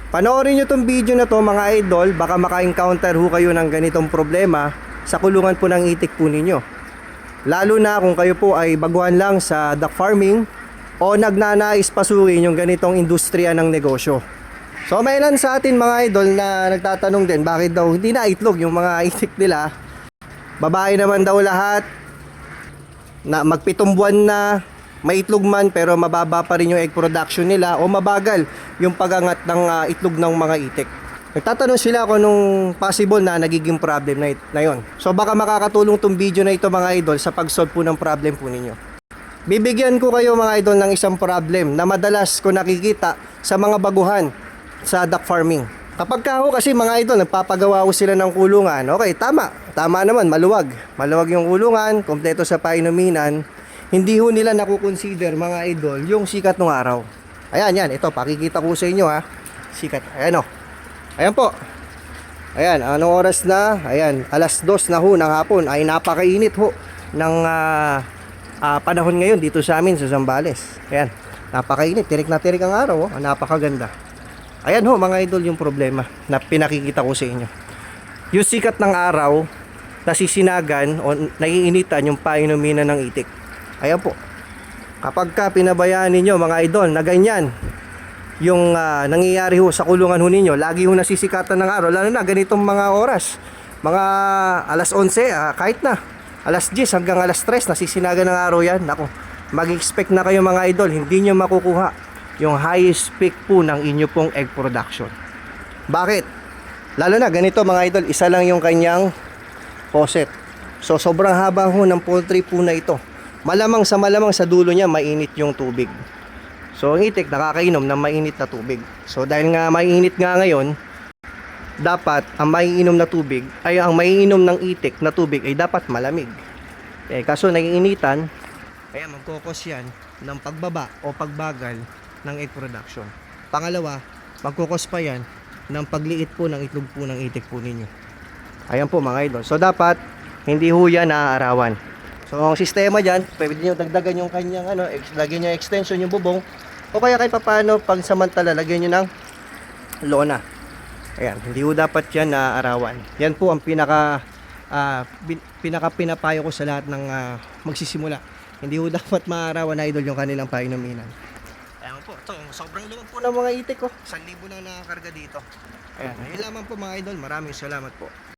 Panoorin nyo tong video na to mga idol, baka maka-encounter ho kayo ng ganitong problema sa kulungan po ng itik po ninyo. Lalo na kung kayo po ay baguhan lang sa duck farming o nagnanais pasukin yung ganitong industriya ng negosyo. So may ilan sa atin mga idol na nagtatanong din bakit daw hindi na itlog yung mga itik nila. Babae naman daw lahat, na magpitong buwan na, may itlog man pero mababa pa rin yung egg production nila o mabagal yung pagangat ng itlog ng mga itik. Nagtatanong sila kung anong possible na nagiging problem na yon. So baka makakatulong tong video na ito mga idol sa pag-solve po ng problem po ninyo. Bibigyan ko kayo mga idol ng isang problem na madalas ko nakikita sa mga baguhan sa duck farming. Kapag ho kasi mga idol nagpapagawa ko sila ng kulungan, okay, tama naman, maluwag yung kulungan, kompleto sa painuminan. Hindi ho nila nakukonsider mga idol yung sikat ng araw. Ayan, yan, ito pakikita ko sa inyo ha. Sikat, ayan o. Ayan po. Ayan, anong oras na? Ayan, alas 2 na ho ng hapon. Ay napakainit ho ng panahon ngayon dito sa amin sa Zambales. Ayan, napakainit, tirik na tirik ang araw, napakaganda. Ayan ho mga idol yung problema na pinakikita ko sa inyo. Yung sikat ng araw, nasisinagan o naiinitan yung painuminan ng itik. Ayan po. Kapag ka pinabayaan ninyo mga idol na ganyan yung nangyayari ho sa kulungan ho ninyo, lagi ho nasisikatan ng araw, lalo na ganitong mga oras, mga alas 11, kahit na alas 10 hanggang alas 3 nasisinagan ng araw yan. Nako, mag-expect na kayo mga idol, hindi nyo makukuha yung highest peak po ng inyo pong egg production. Bakit? Lalo na ganito mga idol, isa lang yung kanyang faucet. So sobrang haba ho ng poultry po na ito. Malamang sa dulo niya mainit yung tubig. So ang itik nakakainom ng mainit na tubig. So dahil nga mainit nga ngayon, dapat ang maiinom na tubig ay ang maiinom ng itik na tubig ay dapat malamig. Kaso naiinitan, kaya magkokos yan ng pagbaba o pagbagal ng egg production. Pangalawa, magkokos pa yan ng pagliit po ng itlog po ng itik po ninyo. Ayan po mga idol. So dapat hindi ho yan naaarawan. So ang sistema dyan, pwede nyo dagdagan yung kanyang lagyan nyo extension yung bubong, o kaya kahit paano pag samantala lagyan nyo ng lona. Ayan, hindi ho dapat yan naaarawan. Yan po ang pinaka pinapayo ko sa lahat ng magsisimula. Hindi ho dapat maaarawan na idol yung kanilang painuminan. Ayan po, ito, sobrang luwag po ng mga itik ko. 1,000 na nakakarga dito. Ayan, ayun lamang po mga idol. Maraming salamat po.